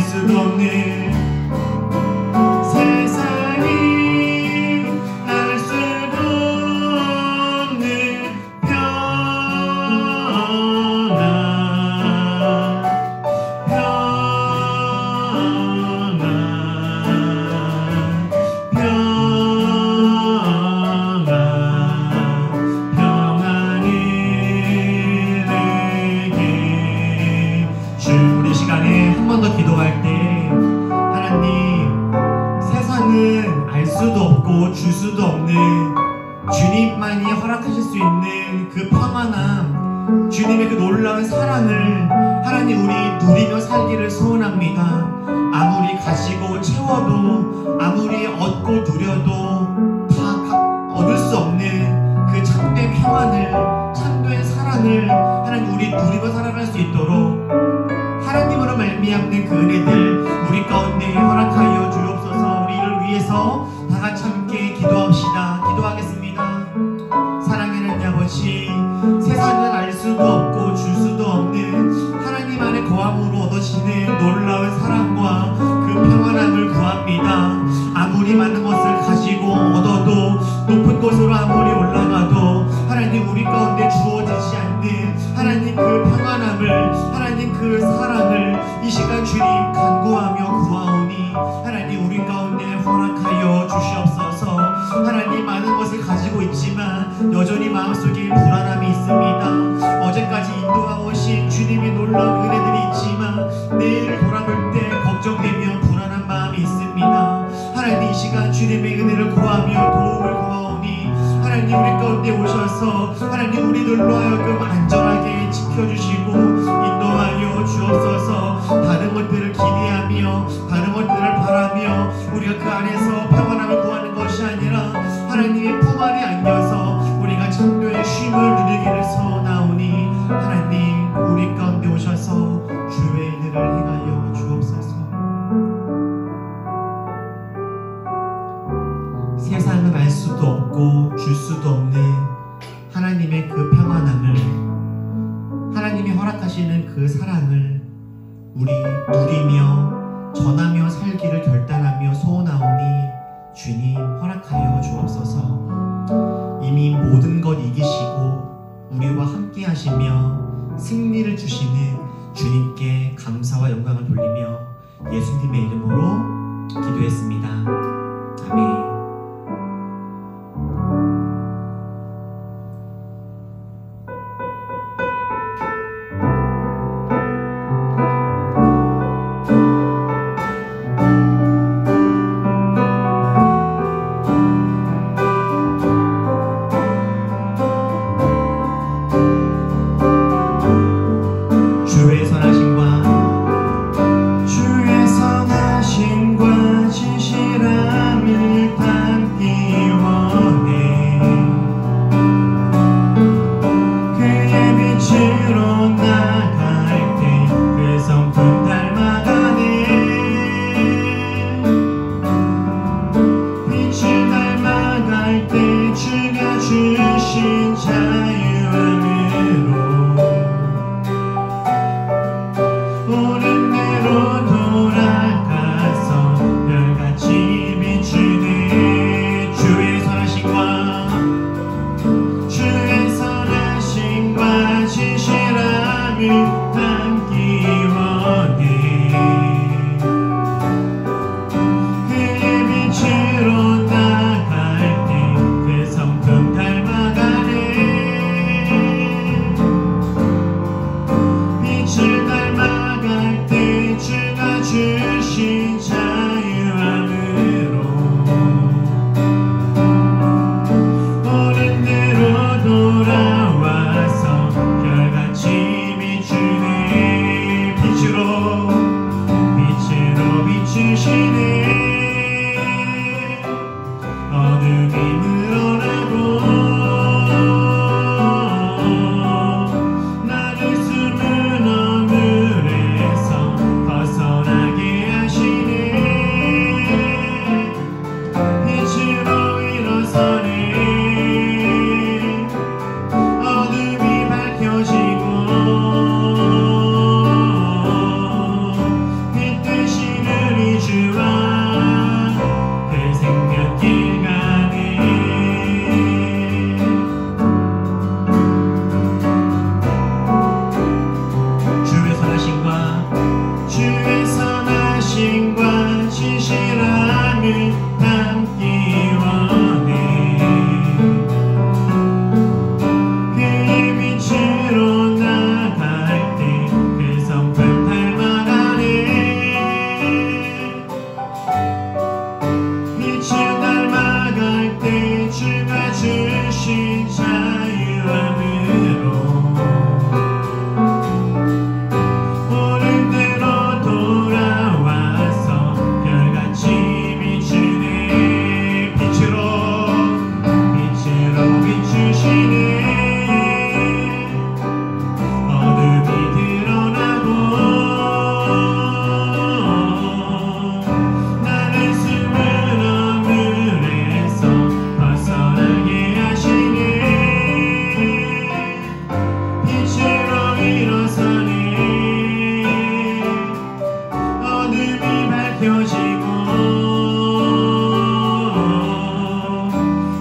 수도 없는 기도할 때 하나님, 세상은 알 수도 없고 줄 수도 없는 주님만이 허락하실 수 있는 그 평안함, 주님의 그 놀라운 사랑을 하나님 우리 누리며 살기를 소원합니다. 아무리 가지고 채워도, 아무리 얻고 누려도 다 얻을 수 없는 그 참된 평안을, 참된 사랑을 하나님 우리 누리며 살아갈 수 있도록 하나님으로 말미암는 그 은혜들 우리 가운데 허락하여 주옵소서. 우리 이를 위해서 다 같이 함께 기도합시다. 기도하겠습니다. 사랑하는 아버지, 세상은 알 수도 없고 줄 수도 없는 하나님 안에 거함으로 얻어지는 놀라운 사랑과 그 평안함을 구합니다. 아무리 많은 것을 가지고 얻어도, 높은 곳으로 아무리 올라가도 하나님 우리 가운데 주어지지 않는 하나님 그 평안함을, 하나님 그 사랑을 이 시간 주님 간구하며 구하오니 하나님 우리 가운데 허락하여 주시옵소서. 하나님 많은 것을 가지고 있지만 여전히 마음속에 불안함이 있습니다. 어제까지 인도하고 오신 주님의 놀라운 은혜들이 있지만 내일을 돌아볼 때 걱정되며 불안한 마음이 있습니다. 하나님 이 시간 주님의 은혜를 구하며 도움을 구하오니 하나님 우리 가운데 오셔서 하나님 우리들로 하여금 안전하게 지켜주시고 인도하여 주옵소서. 다른 것들을 기대하며 다른 것들을 바라며 우리가 그 안에서 평안함을 구하는 것이 아니라 하나님의 품 안에 안겨서 우리가 참된 쉼을 누리기를 소원하오니 하나님 우리 가운데 오셔서 주의 일을 행하여 주옵소서. 세상은 알 수도 없고 줄 수도 없는 하나님의 그 평안함을, 하나님이 허락하시는 그 사랑을 우리 누리며 전하며 살기를 결단하며 소원하오니 주님 허락하여 주옵소서. 이미 모든 것 이기시고 우리와 함께 하시며 승리를 주시는 주님께 감사와 영광을 돌리며 예수님의 이름으로 기도했습니다. 아멘. 밝혀지고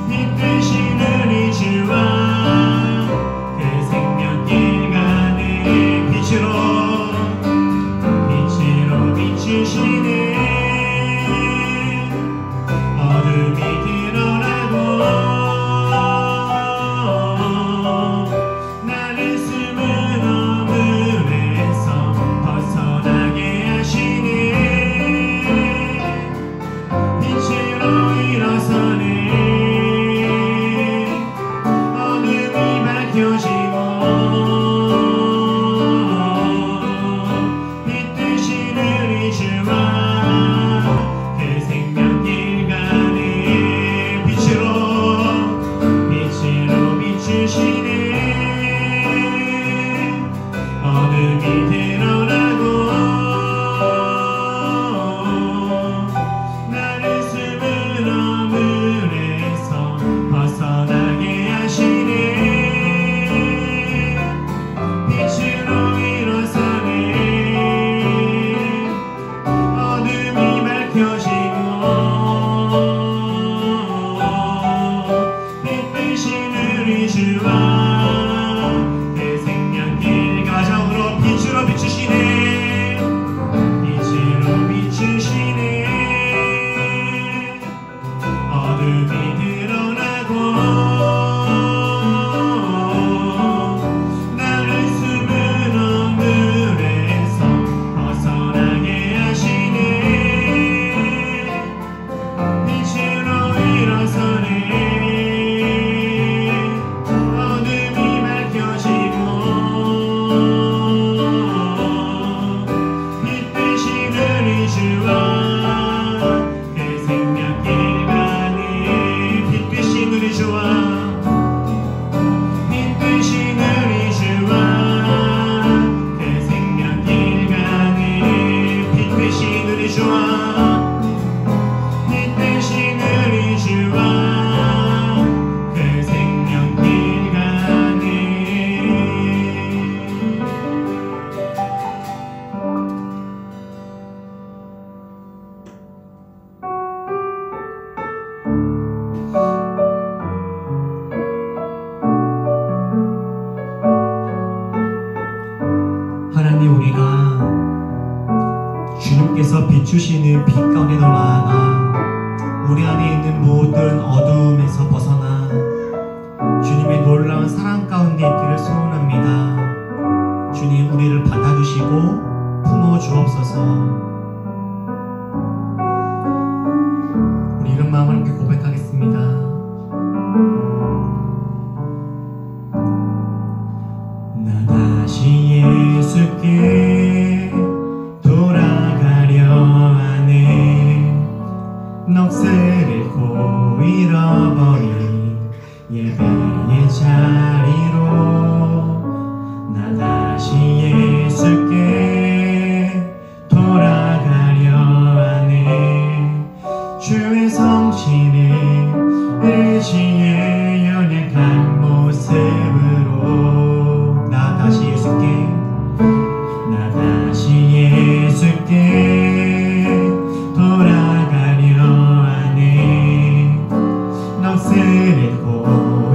빛 되시는 이 주와 그 생명길 가는 빛으로 비추시네. 어둠이 드러나고 나를 숨은 어둠에서 벗어나게 하시네. 빛으로 일어서네. 어둠이 밝혀지고 빛 되시는 이 주와 그 생명길 가는 빛으로 비추시네. 어둠이 드러나고 나를 숨은 어둠에서 벗어나게 하시네. 빛으로 일어서네. 어둠이 밝혀지고 빛 되시는 이 주와 그 생명길 가정으로 빛으로 비추시네. 빛으로 비추시네. 어둠이 드러나고 나를 숨은 어둠에서 벗어나게 하시네. 빛으로 일어서네. 어둠이 밝혀지고 빛 되시는 이 주와 그 생명길 가는 빛 되시는 이 주와 빛 되시는 이 주와 그 생명길 가는 빛 되시는 이 주와 빛 되시는 이 주와 그 생명길 가는 하나님, 우리가 주님께서 비추시는 빛 가운데 나아가 우리 안에 있는 모든 어두움에서 벗어나 주님의 놀라운 사랑 가운데 있기를 소원합니다. 주님, 우리를 받아주시고 품어주옵소서. 우리 이런 마음을 함께 고백하겠습니다. 나 다시 예수께 돌아가려 하네. 넋을 잃고 잃어버린 예배의 자리로 나 다시 예수께 돌아가려 하네. 주의 성신을 의지해 연약한 모습으로 나 다시 예수께 돌아가려 하네. 넋을 잃고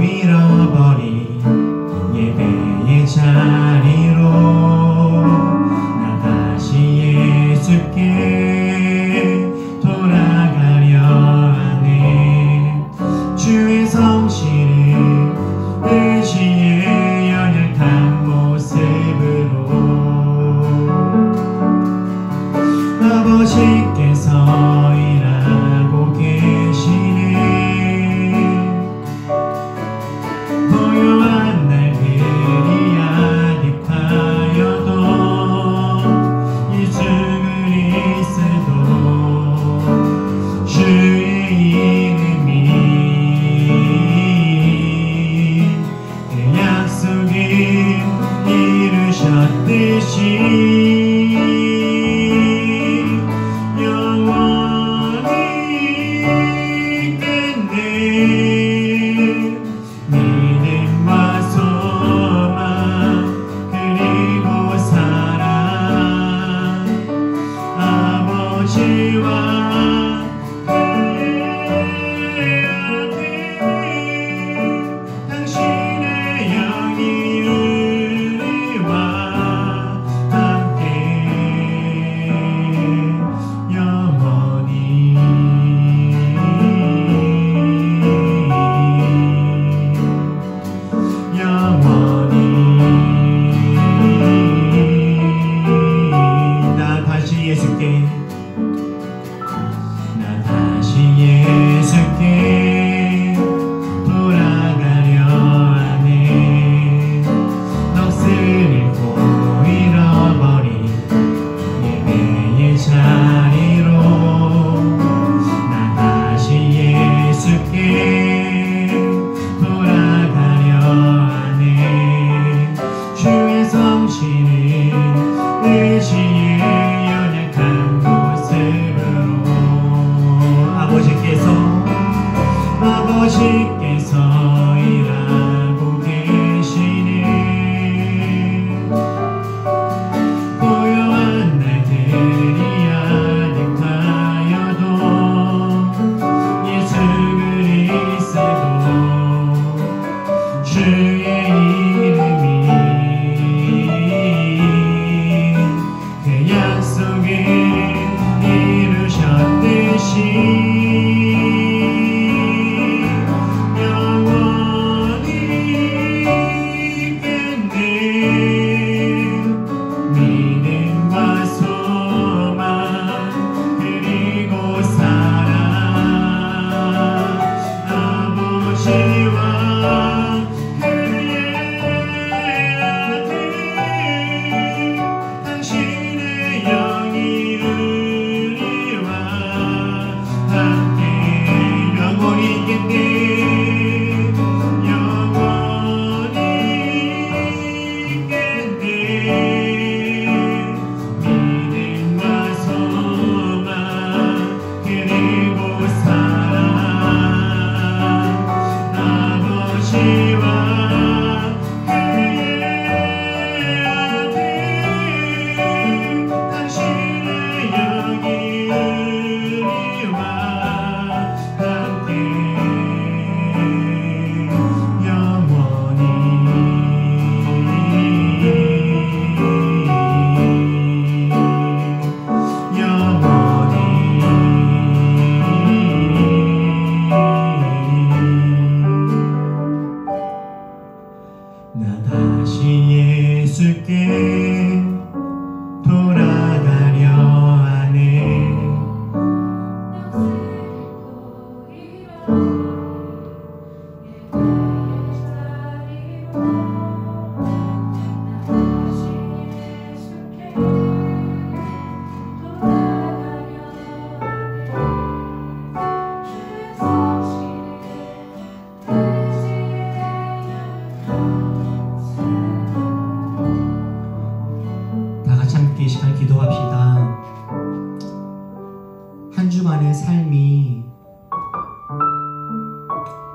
한 주만의 삶이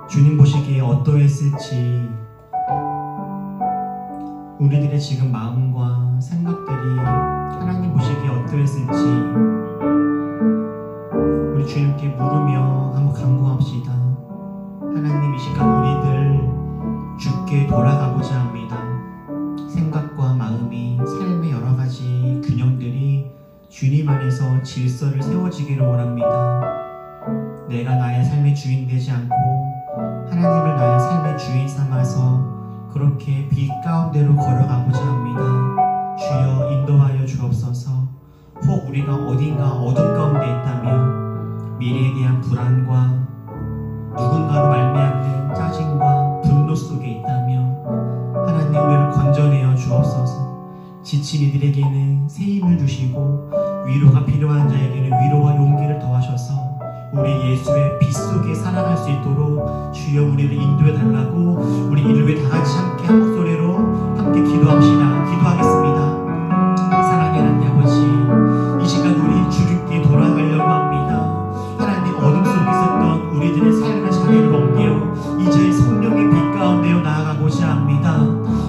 주님 보시기에 어떠했을지, 우리들의 지금 마음과 생각들이 하나님 보시기에 어떠했을지 우리 주님께 물으며 한번 간구합시다. 하나님, 이 시간 우리들 주께 돌아가고자 합니다. 생각과 마음이, 삶의 여러 가지 균형들이 주님 안에서 질서를 세워지기를 원합니다. 내가 나의 삶의 주인 되지 않고 하나님을 나의 삶의 주인 삼아서 그렇게 빛 가운데로 걸어가고자 합니다. 주여 인도하여 주옵소서. 혹 우리가 어딘가 어둠 가운데 있다면, 미래에 대한 불안과 누군가로 말미암는 짜증과 분노 속에 있다면 하나님 우리를 건져내어 주옵소서. 지친 이들에게는 새 힘을 주시고 위로가 필요한 자에게는 위로와 용기를 더하셔서 우리 예수의 빛 속에 살아갈 수 있도록 주여 우리를 인도해 달라고, 우리 이를 위해 다 같이 함께 한 목소리로 함께 기도합시다. 기도하겠습니다. 사랑의 하나님 아버지, 이 시간 우리 주님께 돌아가려고 합니다. 하나님, 어둠 속에 있었던 우리들의 삶의 자리를 옮겨 이제 성령의 빛 가운데로 나아가고자 합니다.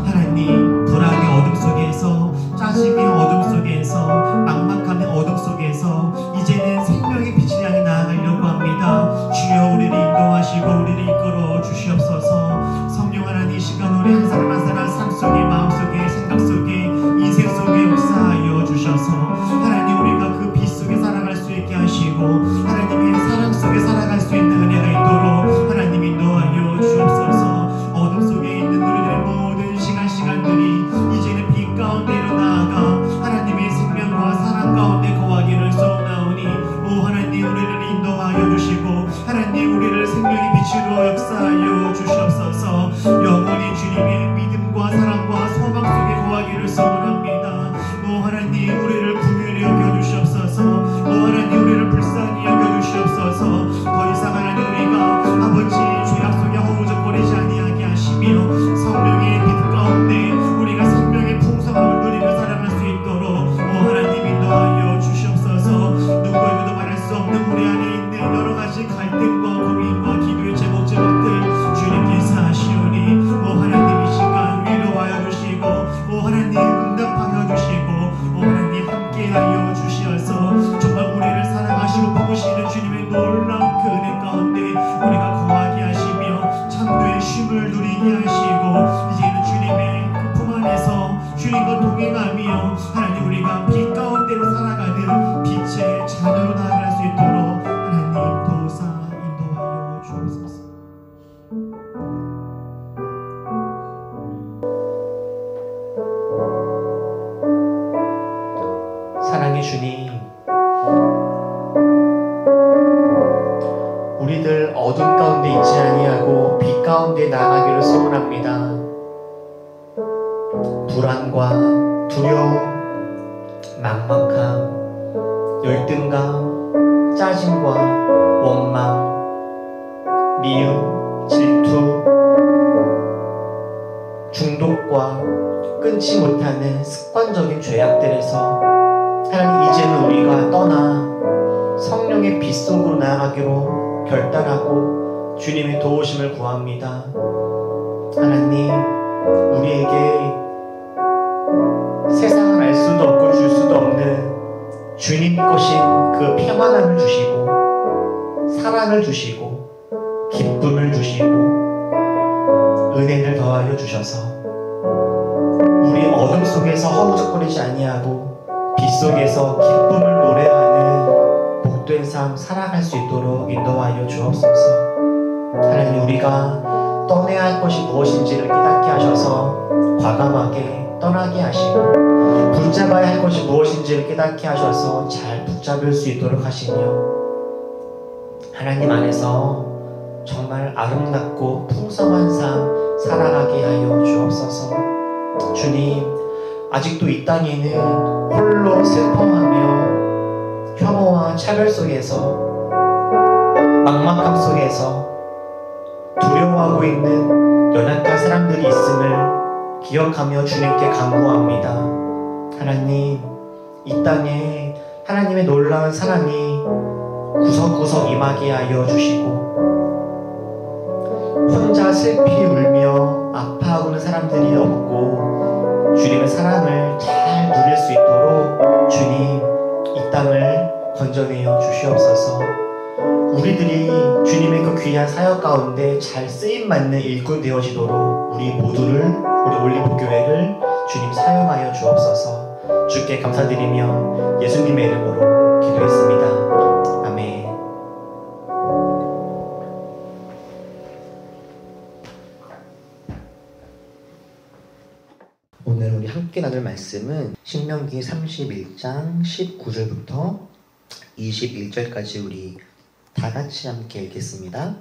하나님, 불안의 어둠 속에서, 짜증의 어둠 속에서, 막막함의 어둠 속에서 이제는 생명의 빛을 향해 나아가려고 합니다. 주여 우리를 인도하시고 우리를 이끌어 주시옵소서. 성령 하나님, 이 시간 우리 한 사람 한 사람 삶 속에, 마음 속에, 생각 속에, 인생 속에 역사하여 주셔서 하나님, 우리가 그 빛 속에 살아갈 수 있게 하시고 하나님의 사랑 속에 살아갈 수 있는 은혜가 있도록 하나님 인도하여 주옵소서. 어둠 속에 있는 우리들의 모든 시간들이 이제는 빛 가운데로 나아가 하나님의 생명과 사랑 가운데 거하기를 소원하오니, 오 하나님, 우리를 인도하여 주시고 하나님, 우리를 생명의 빛으로 역사하여 주시옵소서. 영원히 주님의 믿음과 사랑과 소망 속에 거하기를 소원합니다. 오 하나님, 우리를 긍휼히 여겨주시옵소서. 오 하나님, 우리를 불쌍히 여겨주시옵소서. 더 이상 하나님, 우리가 아버지 죄악 속에 허우적거리지 아니하게 하시며 성령의 빛 가운데 우리가 생명의 풍성함을 누리며 살아갈 수 있도록 오 하나님 인도하여 주시옵소서. 누구에게도 말할 수 없는 우리 안에 있는 여러 가지 갈등과 고민과 기도의 제목들 주님께 사하시오니, 오 하나님, 이 시간 위로하여 주시고 오 하나님 응답하여 주시고 오 하나님 함께하여 주시어서 정말 우리를 사랑하시고 보시는 주님의 놀라운 그 은혜 가운데 우리가 거하게 하시며 참도의 쉼을 누리게 하시고 이제는 주님의 그 품 안에서 주님과 동행하며 하나님, 우리가 빛 가운데로 살아가는 빛의 자녀로 나아갈 수 있도록 하나님 도우사 인도하여 주옵소서. 사랑의 주님, 우리들 어둠 가운데 있지 아니하고 빛 가운데 나아가기를 소원합니다. 불안과 두려움, 막막함, 열등감, 짜증과 원망, 미움, 질투, 중독과 끊지 못하는 습관적인 죄악들에서 하나님, 이제는 우리가 떠나 성령의 빛 속으로 나아가기로 결단하고 주님의 도우심을 구합니다. 하나님, 우리에게 세상을 알 수도 없고 줄 수도 없는 주님 것인 그 평안함을 주시고 사랑을 주시고 기쁨을 주시고 은혜를 더하여 주셔서 우리 어둠 속에서 허우적거리지 아니하고 빛 속에서 기쁨을 노래하는 복된 삶 살아갈 수 있도록 인도하여 주옵소서. 하나님, 우리가 떠나야 할 것이 무엇인지를 깨닫게 하셔서 과감하게 떠나게 하시고 붙잡아야 할 것이 무엇인지를 깨닫게 하셔서 잘 붙잡을 수 있도록 하시며 하나님 안에서 정말 아름답고 풍성한 삶 살아가게 하여 주옵소서. 주님, 아직도 이 땅에는 홀로 슬퍼하며 혐오와 차별 속에서 막막함 속에서 두려워하고 있는 연약한 사람들이 있음을 기억하며 주님께 간구합니다. 하나님, 이 땅에 하나님의 놀라운 사랑이 구석구석 임하게 하여 주시고 혼자 슬피 울며 아파하고는 사람들이 없고 주님의 사랑을 잘 누릴 수 있도록 주님 이 땅을 건져내어 주시옵소서. 우리들이 주님의 그 귀한 사역 가운데 잘 쓰임받는 일꾼 되어지도록 우리 모두를, 우리 올리브교회를 주님 사용하여 주옵소서. 주께 감사드리며 예수님의 이름으로 기도했습니다. 아멘. 오늘 우리 함께 나눌 말씀은 신명기 31장 19절부터 21절까지 우리 다 같이 함께 읽겠습니다.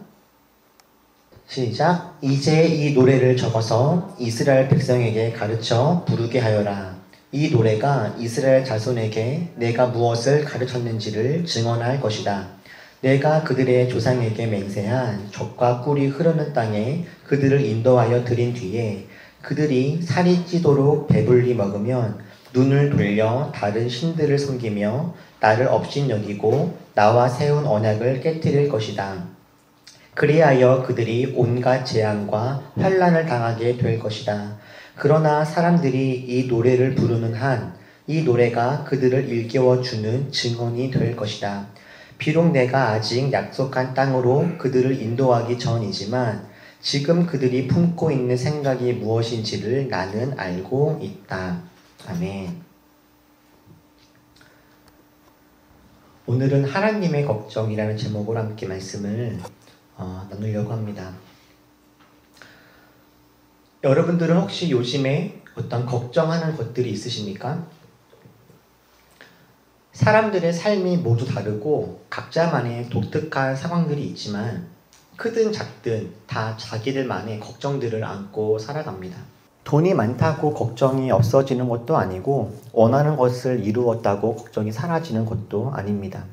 시작. 이제 이 노래를 적어서 이스라엘 백성에게 가르쳐 부르게 하여라. 이 노래가 이스라엘 자손에게 내가 무엇을 가르쳤는지를 증언할 것이다. 내가 그들의 조상에게 맹세한 젖과 꿀이 흐르는 땅에 그들을 인도하여 들인 뒤에 그들이 살이 찌도록 배불리 먹으면 눈을 돌려 다른 신들을 섬기며 나를 업신여기고 나와 세운 언약을 깨뜨릴 것이다. 그리하여 그들이 온갖 재앙과 환난을 당하게 될 것이다. 그러나 사람들이 이 노래를 부르는 한 이 노래가 그들을 일깨워주는 증언이 될 것이다. 비록 내가 아직 약속한 땅으로 그들을 인도하기 전이지만 지금 그들이 품고 있는 생각이 무엇인지를 나는 알고 있다. 아멘. 오늘은 하나님의 걱정이라는 제목으로 함께 말씀을 나누려고 합니다. 여러분들은 혹시 요즘에 어떤 걱정하는 것들이 있으십니까? 사람들의 삶이 모두 다르고 각자만의 독특한 상황들이 있지만 크든 작든 다 자기들만의 걱정들을 안고 살아갑니다. 돈이 많다고 걱정이 없어지는 것도 아니고 원하는 것을 이루었다고 걱정이 사라지는 것도 아닙니다.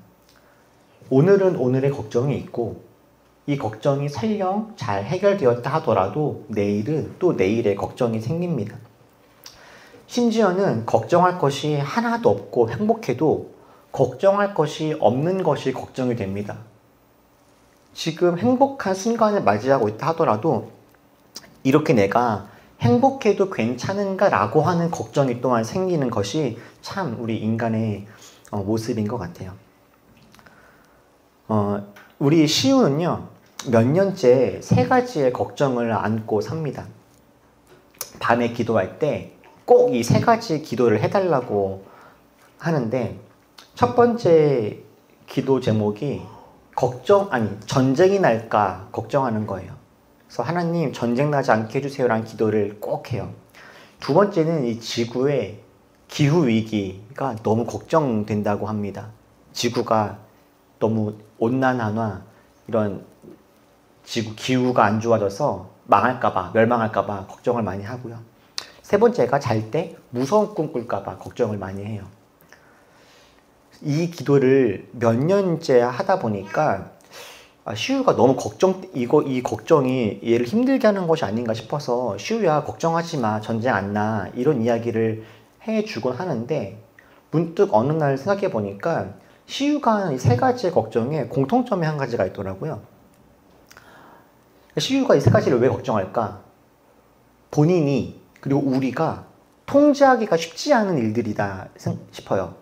오늘은 오늘의 걱정이 있고 이 걱정이 설령 잘 해결되었다 하더라도 내일은 또 내일의 걱정이 생깁니다. 심지어는 걱정할 것이 하나도 없고 행복해도 걱정할 것이 없는 것이 걱정이 됩니다. 지금 행복한 순간을 맞이하고 있다 하더라도 이렇게 내가 행복해도 괜찮은가 라고 하는 걱정이 또한 생기는 것이 참 우리 인간의 모습인 것 같아요. 우리 시우는요 몇 년째 3가지의 걱정을 안고 삽니다. 밤에 기도할 때 꼭 이 3가지 기도를 해달라고 하는데 첫 번째 기도 제목이 전쟁이 날까 걱정하는 거예요. 그래서 하나님 전쟁 나지 않게 해주세요라는 기도를 꼭 해요. 두 번째는 이 지구의 기후위기가 너무 걱정된다고 합니다. 지구가 너무 온난화나 이런 기후가 안 좋아져서 망할까봐, 멸망할까봐 걱정을 많이 하고요. 세 번째가 잘 때 무서운 꿈 꿀까봐 걱정을 많이 해요. 이 기도를 몇 년째 하다 보니까 시우가 너무 이 걱정이 얘를 힘들게 하는 것이 아닌가 싶어서 시우야 걱정하지 마 전쟁 안 나 이런 이야기를 해주곤 하는데 문득 어느 날 생각해 보니까 시우가 하는 이 3가지의 걱정에 공통점이 한 가지가 있더라고요. 시우가 이 3가지를 왜 걱정할까? 본인이 그리고 우리가 통제하기가 쉽지 않은 일들이다 싶어요.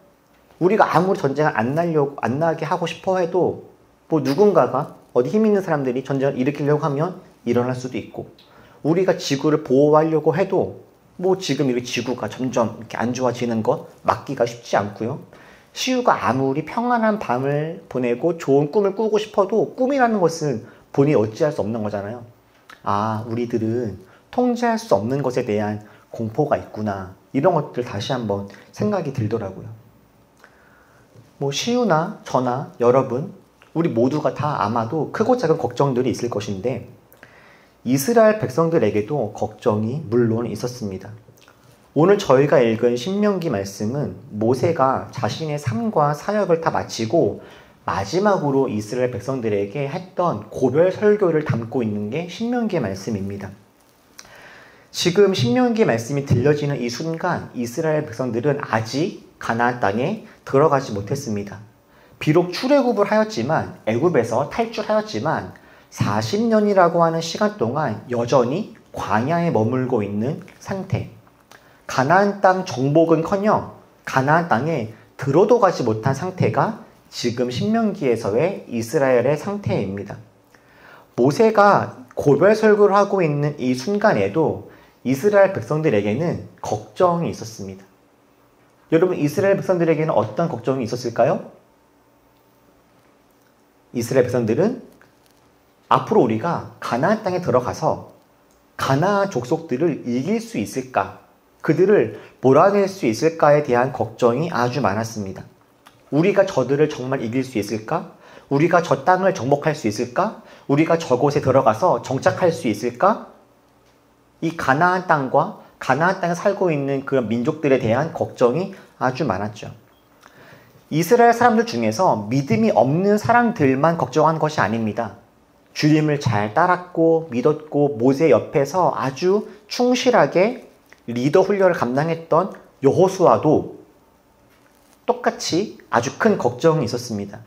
우리가 아무리 전쟁을 안 나게 하고 싶어 해도 뭐 누군가가 어디 힘 있는 사람들이 전쟁을 일으키려고 하면 일어날 수도 있고 우리가 지구를 보호하려고 해도 뭐 지금 이렇게 지구가 점점 이렇게 안 좋아지는 것 막기가 쉽지 않고요. 시우가 아무리 평안한 밤을 보내고 좋은 꿈을 꾸고 싶어도 꿈이라는 것은 본인이 어찌할 수 없는 거잖아요. 우리들은 통제할 수 없는 것에 대한 공포가 있구나 이런 것들 다시 한번 생각이 들더라고요. 뭐 시우나 저나 여러분 우리 모두가 다 아마도 크고 작은 걱정들이 있을 것인데 이스라엘 백성들에게도 걱정이 물론 있었습니다. 오늘 저희가 읽은 신명기 말씀은 모세가 자신의 삶과 사역을 다 마치고 마지막으로 이스라엘 백성들에게 했던 고별 설교를 담고 있는 게 신명기의 말씀입니다. 지금 신명기의 말씀이 들려지는 이 순간 이스라엘 백성들은 아직 가나안 땅에 들어가지 못했습니다. 비록 출애굽을 하였지만, 애굽에서 탈출하였지만 40년이라고 하는 시간 동안 여전히 광야에 머물고 있는 상태. 가나안 땅 정복은커녕 가나안 땅에 들어도 가지 못한 상태가 지금 신명기에서의 이스라엘의 상태입니다. 모세가 고별설교를 하고 있는 이 순간에도 이스라엘 백성들에게는 걱정이 있었습니다. 여러분, 이스라엘 백성들에게는 어떤 걱정이 있었을까요? 이스라엘 백성들은 앞으로 우리가 가나안 땅에 들어가서 가나안 족속들을 이길 수 있을까? 그들을 몰아낼 수 있을까에 대한 걱정이 아주 많았습니다. 우리가 저들을 정말 이길 수 있을까? 우리가 저 땅을 정복할 수 있을까? 우리가 저곳에 들어가서 정착할 수 있을까? 이 가나안 땅과 가나안 땅에 살고 있는 그런 민족들에 대한 걱정이 아주 많았죠. 이스라엘 사람들 중에서 믿음이 없는 사람들만 걱정한 것이 아닙니다. 주님을 잘 따랐고 믿었고 모세 옆에서 아주 충실하게 리더 훈련을 감당했던 여호수아도 똑같이 아주 큰 걱정이 있었습니다.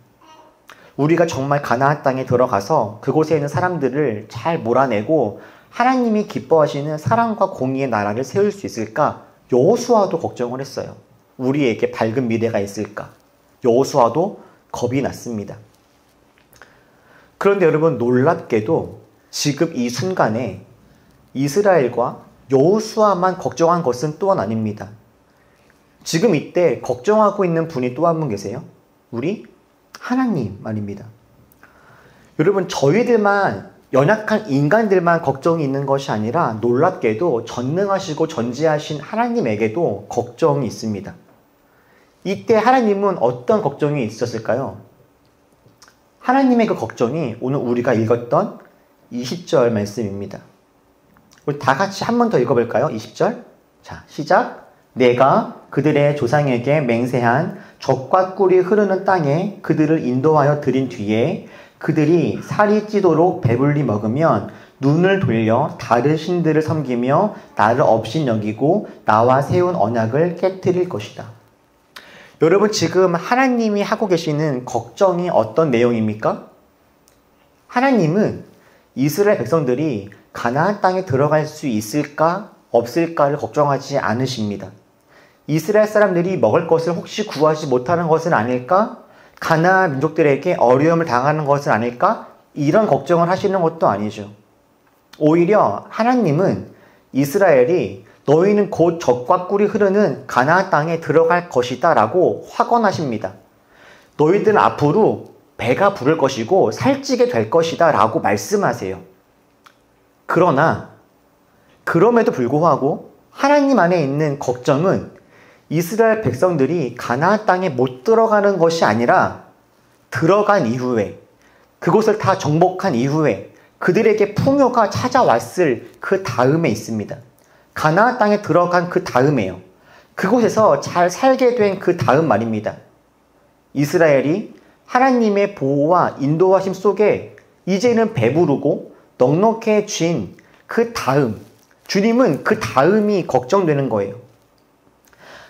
우리가 정말 가나안 땅에 들어가서 그곳에 있는 사람들을 잘 몰아내고 하나님이 기뻐하시는 사랑과 공의의 나라를 세울 수 있을까? 여호수아도 걱정을 했어요. 우리에게 밝은 미래가 있을까? 여호수아도 겁이 났습니다. 그런데 여러분, 놀랍게도 지금 이 순간에 이스라엘과 여호수아만 걱정한 것은 또한 아닙니다. 지금 이때 걱정하고 있는 분이 또 한 분 계세요. 우리 하나님 말입니다. 여러분, 저희들만, 연약한 인간들만 걱정이 있는 것이 아니라 놀랍게도 전능하시고 전지하신 하나님에게도 걱정이 있습니다. 이때 하나님은 어떤 걱정이 있었을까요? 하나님의 그 걱정이 오늘 우리가 읽었던 20절 말씀입니다. 우리 다 같이 한 번 더 읽어볼까요? 20절. 자, 시작. 내가 그들의 조상에게 맹세한 젖과 꿀이 흐르는 땅에 그들을 인도하여 들인 뒤에 그들이 살이 찌도록 배불리 먹으면 눈을 돌려 다른 신들을 섬기며 나를 업신 여기고 나와 세운 언약을 깨트릴 것이다. 여러분, 지금 하나님이 하고 계시는 걱정이 어떤 내용입니까? 하나님은 이스라엘 백성들이 가나안 땅에 들어갈 수 있을까 없을까를 걱정하지 않으십니다. 이스라엘 사람들이 먹을 것을 혹시 구하지 못하는 것은 아닐까? 가나안 민족들에게 어려움을 당하는 것은 아닐까? 이런 걱정을 하시는 것도 아니죠. 오히려 하나님은 이스라엘이 너희는 곧 젖과 꿀이 흐르는 가나안 땅에 들어갈 것이다 라고 확언하십니다. 너희들은 앞으로 배가 부를 것이고 살찌게 될 것이다 라고 말씀하세요. 그러나 그럼에도 불구하고 하나님 안에 있는 걱정은 이스라엘 백성들이 가나안 땅에 못 들어가는 것이 아니라 들어간 이후에, 그곳을 다 정복한 이후에 그들에게 풍요가 찾아왔을 그 다음에 있습니다. 가나안 땅에 들어간 그 다음에요. 그곳에서 잘 살게 된 그 다음 말입니다. 이스라엘이 하나님의 보호와 인도하심 속에 이제는 배부르고 넉넉해진 그 다음, 주님은 그 다음이 걱정되는 거예요.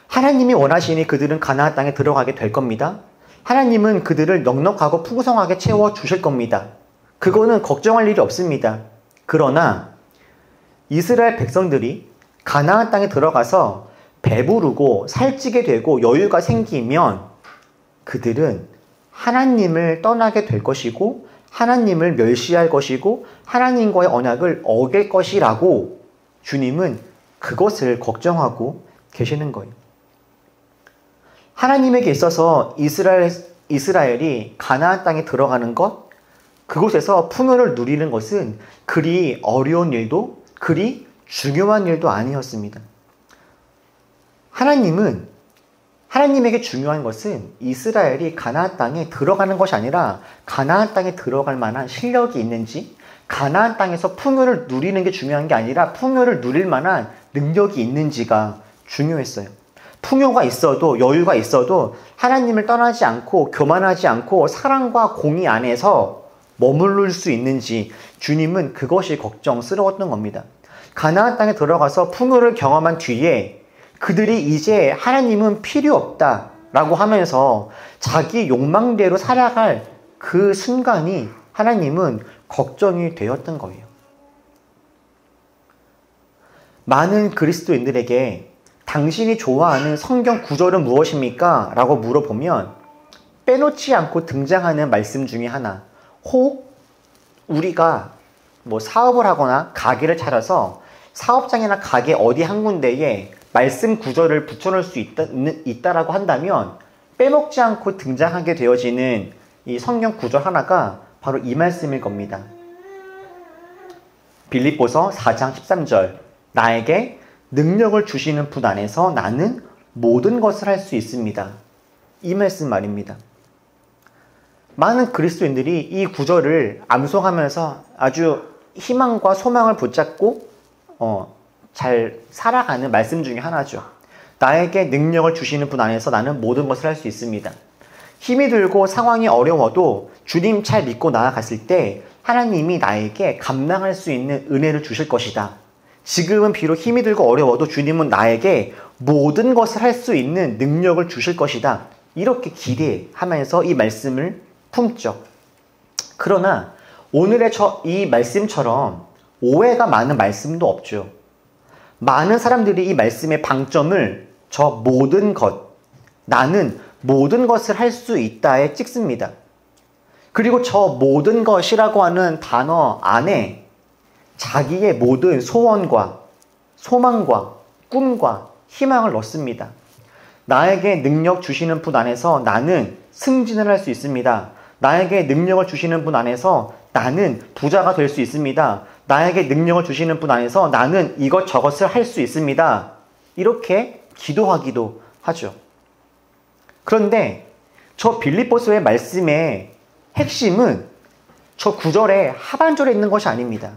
하나님이 원하시니 그들은 가나안 땅에 들어가게 될 겁니다. 하나님은 그들을 넉넉하고 풍성하게 채워주실 겁니다. 그거는 걱정할 일이 없습니다. 그러나 이스라엘 백성들이 가나안 땅에 들어가서 배부르고 살찌게 되고 여유가 생기면 그들은 하나님을 떠나게 될 것이고 하나님을 멸시할 것이고 하나님과의 언약을 어길 것이라고 주님은 그것을 걱정하고 계시는 거예요. 하나님에게 있어서 이스라엘이 가나안 땅에 들어가는 것, 그곳에서 풍요를 누리는 것은 그리 어려운 일도 그리 중요한 일도 아니었습니다. 하나님에게 중요한 것은 이스라엘이 가나안 땅에 들어가는 것이 아니라 가나안 땅에 들어갈 만한 실력이 있는지, 가나안 땅에서 풍요를 누리는 게 중요한 게 아니라 풍요를 누릴 만한 능력이 있는지가 중요했어요. 풍요가 있어도, 여유가 있어도 하나님을 떠나지 않고 교만하지 않고 사랑과 공의 안에서 머무를 수 있는지 주님은 그것이 걱정스러웠던 겁니다. 가나안 땅에 들어가서 풍요를 경험한 뒤에 그들이 이제 하나님은 필요 없다, 라고 하면서 자기 욕망대로 살아갈 그 순간이 하나님은 걱정이 되었던 거예요. 많은 그리스도인들에게 당신이 좋아하는 성경 구절은 무엇입니까? 라고 물어보면 빼놓지 않고 등장하는 말씀 중에 하나, 혹 우리가 뭐 사업을 하거나 가게를 차려서 사업장이나 가게 어디 한 군데에 말씀 구절을 붙여놓을 수 있다라고 한다면 빼먹지 않고 등장하게 되어지는 이 성경 구절 하나가 바로 이 말씀일 겁니다. 빌립보서 4장 13절, 나에게 능력을 주시는 분 안에서 나는 모든 것을 할 수 있습니다. 이 말씀 말입니다. 많은 그리스도인들이 이 구절을 암송하면서 아주 희망과 소망을 붙잡고 잘 살아가는 말씀 중에 하나죠. 나에게 능력을 주시는 분 안에서 나는 모든 것을 할 수 있습니다. 힘이 들고 상황이 어려워도 주님 잘 믿고 나아갔을 때 하나님이 나에게 감당할 수 있는 은혜를 주실 것이다. 지금은 비록 힘이 들고 어려워도 주님은 나에게 모든 것을 할 수 있는 능력을 주실 것이다. 이렇게 기대하면서 이 말씀을 품죠. 그러나 오늘의 이 말씀처럼 오해가 많은 말씀도 없죠. 많은 사람들이 이 말씀의 방점을 저 모든 것, 나는 모든 것을 할 수 있다에 찍습니다. 그리고 저 모든 것이라고 하는 단어 안에 자기의 모든 소원과 소망과 꿈과 희망을 넣습니다. 나에게 능력 주시는 분 안에서 나는 승진을 할 수 있습니다. 나에게 능력을 주시는 분 안에서 나는 부자가 될 수 있습니다. 나에게 능력을 주시는 분 안에서 나는 이것저것을 할 수 있습니다. 이렇게 기도하기도 하죠. 그런데 저 빌립보서의 말씀의 핵심은 저 구절의 하반절에 있는 것이 아닙니다.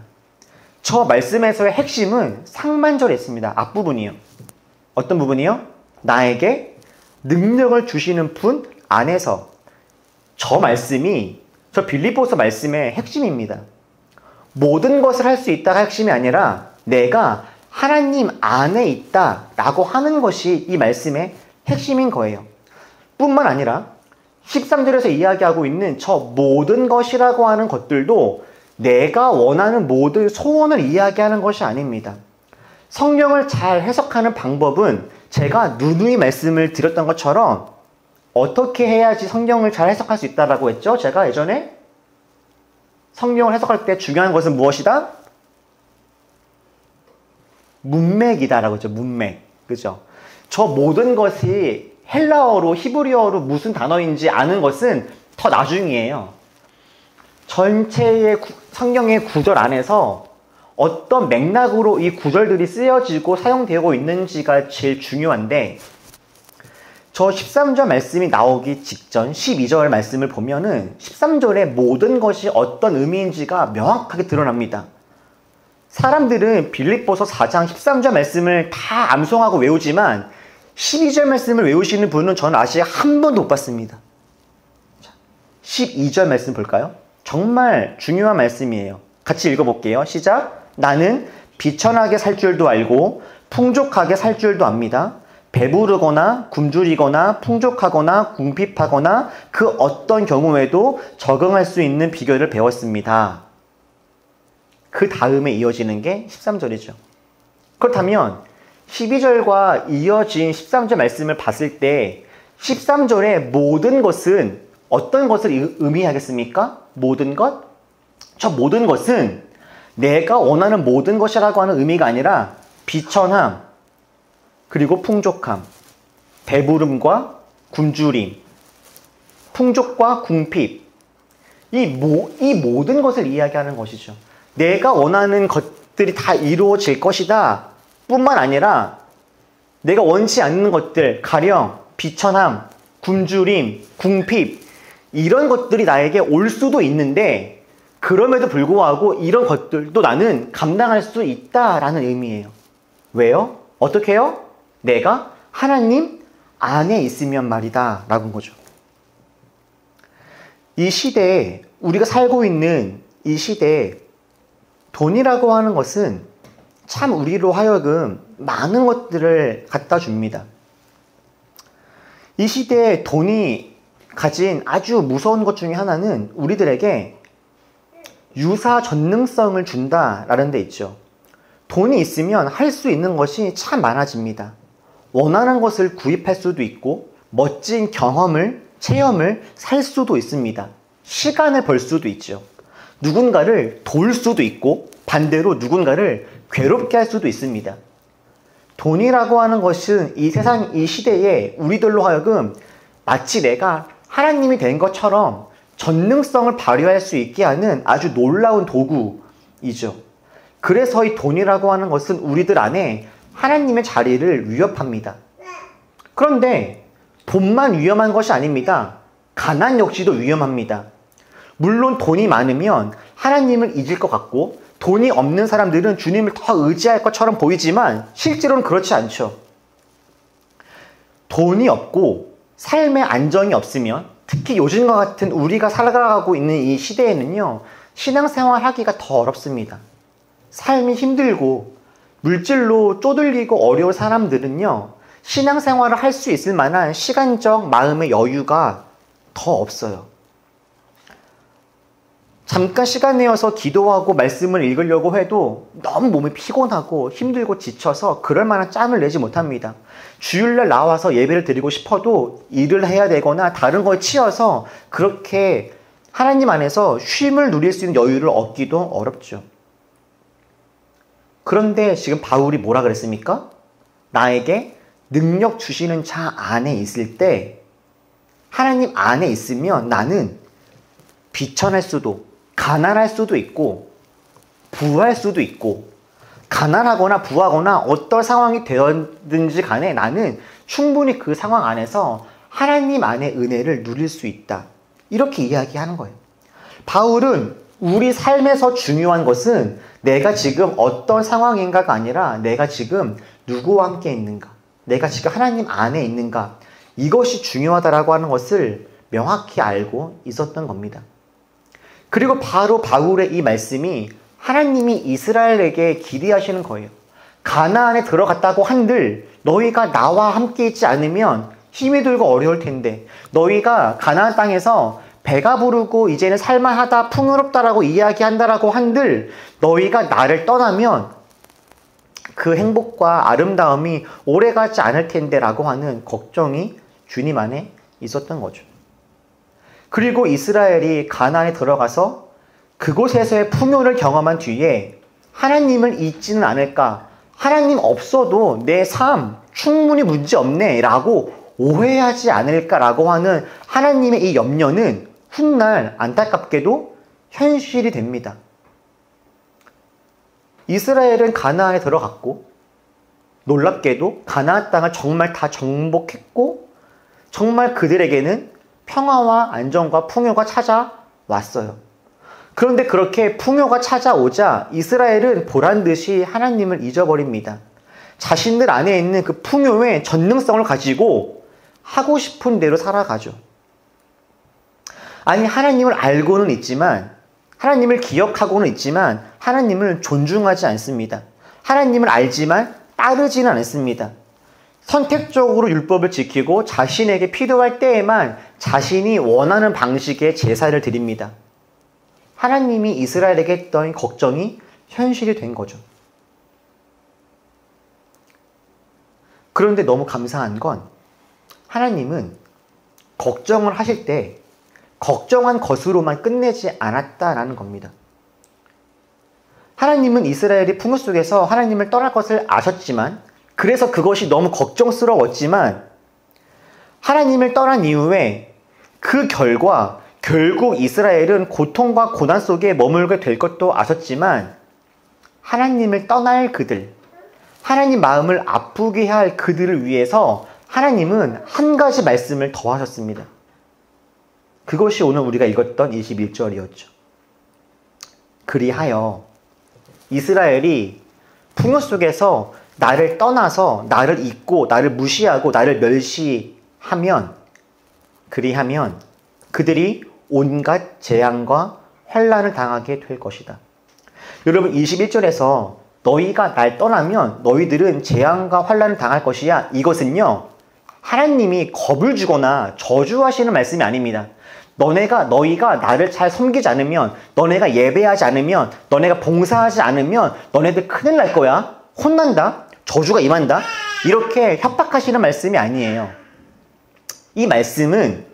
저 말씀에서의 핵심은 상반절에 있습니다. 앞부분이요. 어떤 부분이요? 나에게 능력을 주시는 분 안에서. 저 말씀이 저 빌립보서 말씀의 핵심입니다. 모든 것을 할 수 있다가 핵심이 아니라 내가 하나님 안에 있다라고 하는 것이 이 말씀의 핵심인 거예요. 뿐만 아니라 13절에서 이야기하고 있는 저 모든 것이라고 하는 것들도 내가 원하는 모든 소원을 이야기하는 것이 아닙니다. 성경을 잘 해석하는 방법은 제가 누누이 말씀을 드렸던 것처럼 어떻게 해야지 성경을 잘 해석할 수 있다라고 했죠? 제가 예전에 성경을 해석할 때 중요한 것은 무엇이다? 문맥이다라고 했죠. 문맥. 그죠? 저 모든 것이 헬라어로 히브리어로 무슨 단어인지 아는 것은 더 나중이에요. 전체의 성경의 구절 안에서 어떤 맥락으로 이 구절들이 쓰여지고 사용되고 있는지가 제일 중요한데, 저 13절 말씀이 나오기 직전 12절 말씀을 보면은 13절의 모든 것이 어떤 의미인지가 명확하게 드러납니다. 사람들은 빌립보서 4장 13절 말씀을 다 암송하고 외우지만 12절 말씀을 외우시는 분은 저는 아직 한 번도 못 봤습니다. 12절 말씀 볼까요? 정말 중요한 말씀이에요. 같이 읽어볼게요. 시작. 나는 비천하게 살 줄도 알고 풍족하게 살 줄도 압니다. 배부르거나 굶주리거나 풍족하거나 궁핍하거나 그 어떤 경우에도 적응할 수 있는 비결을 배웠습니다. 그 다음에 이어지는 게 13절이죠. 그렇다면 12절과 이어진 13절 말씀을 봤을 때 13절의 모든 것은 어떤 것을 의미하겠습니까? 모든 것? 저 모든 것은 내가 원하는 모든 것이라고 하는 의미가 아니라 비천함, 그리고 풍족함, 배부름과 굶주림, 풍족과 궁핍, 이 모든 것을 이야기하는 것이죠. 내가 원하는 것들이 다 이루어질 것이다 뿐만 아니라 내가 원치 않는 것들, 가령 비천함, 굶주림, 궁핍, 이런 것들이 나에게 올 수도 있는데 그럼에도 불구하고 이런 것들도 나는 감당할 수 있다라는 의미예요. 왜요? 어떻게 해요? 내가 하나님 안에 있으면 말이다 라는 거죠. 이 시대에, 우리가 살고 있는 이 시대에 돈이라고 하는 것은 참 우리로 하여금 많은 것들을 갖다 줍니다. 이 시대에 돈이 가진 아주 무서운 것 중에 하나는 우리들에게 유사 전능성을 준다라는 데 있죠. 돈이 있으면 할 수 있는 것이 참 많아집니다. 원하는 것을 구입할 수도 있고 멋진 경험을, 체험을 살 수도 있습니다. 시간을 벌 수도 있죠. 누군가를 도울 수도 있고 반대로 누군가를 괴롭게 할 수도 있습니다. 돈이라고 하는 것은 이 세상, 이 시대에 우리들로 하여금 마치 내가 하나님이 된 것처럼 전능성을 발휘할 수 있게 하는 아주 놀라운 도구이죠. 그래서 이 돈이라고 하는 것은 우리들 안에 하나님의 자리를 위협합니다. 그런데 돈만 위험한 것이 아닙니다. 가난 역시도 위험합니다. 물론 돈이 많으면 하나님을 잊을 것 같고 돈이 없는 사람들은 주님을 더 의지할 것처럼 보이지만 실제로는 그렇지 않죠. 돈이 없고 삶의 안정이 없으면 특히 요즘과 같은 우리가 살아가고 있는 이 시대에는요, 신앙생활 하기가 더 어렵습니다. 삶이 힘들고 물질로 쪼들리고 어려운 사람들은요, 신앙생활을 할 수 있을 만한 시간적 마음의 여유가 더 없어요. 잠깐 시간 내어서 기도하고 말씀을 읽으려고 해도 너무 몸이 피곤하고 힘들고 지쳐서 그럴 만한 짬을 내지 못합니다. 주일날 나와서 예배를 드리고 싶어도 일을 해야 되거나 다른 거에 치여서 그렇게 하나님 안에서 쉼을 누릴 수 있는 여유를 얻기도 어렵죠. 그런데 지금 바울이 뭐라 그랬습니까? 나에게 능력 주시는 자 안에 있을 때, 하나님 안에 있으면 나는 비천할 수도, 가난할 수도 있고 부할 수도 있고, 가난하거나 부하거나 어떤 상황이 되었든지 간에 나는 충분히 그 상황 안에서 하나님 안의 은혜를 누릴 수 있다. 이렇게 이야기하는 거예요. 바울은 우리 삶에서 중요한 것은 내가 지금 어떤 상황인가가 아니라 내가 지금 누구와 함께 있는가, 내가 지금 하나님 안에 있는가, 이것이 중요하다라고 하는 것을 명확히 알고 있었던 겁니다. 그리고 바로 바울의 이 말씀이 하나님이 이스라엘에게 기대하시는 거예요. 가나안에 들어갔다고 한들 너희가 나와 함께 있지 않으면 힘이 들고 어려울 텐데, 너희가 가나안 땅에서 배가 부르고 이제는 살만하다, 풍요롭다라고 이야기한다라고 한들 너희가 나를 떠나면 그 행복과 아름다움이 오래가지 않을 텐데 라고 하는 걱정이 주님 안에 있었던 거죠. 그리고 이스라엘이 가나안에 들어가서 그곳에서의 풍요를 경험한 뒤에 하나님을 잊지는 않을까, 하나님 없어도 내 삶 충분히 문제없네 라고 오해하지 않을까라고 하는 하나님의 이 염려는 훗날 안타깝게도 현실이 됩니다. 이스라엘은 가나안에 들어갔고 놀랍게도 가나안 땅을 정말 다 정복했고 정말 그들에게는 평화와 안정과 풍요가 찾아왔어요. 그런데 그렇게 풍요가 찾아오자 이스라엘은 보란듯이 하나님을 잊어버립니다. 자신들 안에 있는 그 풍요의 전능성을 가지고 하고 싶은 대로 살아가죠. 아니, 하나님을 알고는 있지만, 하나님을 기억하고는 있지만 하나님을 존중하지 않습니다. 하나님을 알지만 따르지는 않습니다. 선택적으로 율법을 지키고 자신에게 필요할 때에만 자신이 원하는 방식의 제사를 드립니다. 하나님이 이스라엘에게 했던 걱정이 현실이 된 거죠. 그런데 너무 감사한 건 하나님은 걱정을 하실 때 걱정한 것으로만 끝내지 않았다라는 겁니다. 하나님은 이스라엘이 풍요 속에서 하나님을 떠날 것을 아셨지만, 그래서 그것이 너무 걱정스러웠지만 하나님을 떠난 이후에 그 결과 결국 이스라엘은 고통과 고난 속에 머물게 될 것도 아셨지만, 하나님을 떠날 그들, 하나님 마음을 아프게 할 그들을 위해서 하나님은 한 가지 말씀을 더 하셨습니다. 그것이 오늘 우리가 읽었던 21절이었죠. 그리하여 이스라엘이 풍요 속에서 나를 떠나서 나를 잊고 나를 무시하고 나를 멸시하면, 그리하면 그들이 온갖 재앙과 환난을 당하게 될 것이다. 여러분, 21절에서 너희가 날 떠나면 너희들은 재앙과 환난을 당할 것이야, 이것은요 하나님이 겁을 주거나 저주하시는 말씀이 아닙니다. 너희가 나를 잘 섬기지 않으면, 너네가 예배하지 않으면, 너네가 봉사하지 않으면 너네들 큰일 날 거야. 혼난다. 저주가 임한다. 이렇게 협박하시는 말씀이 아니에요. 이 말씀은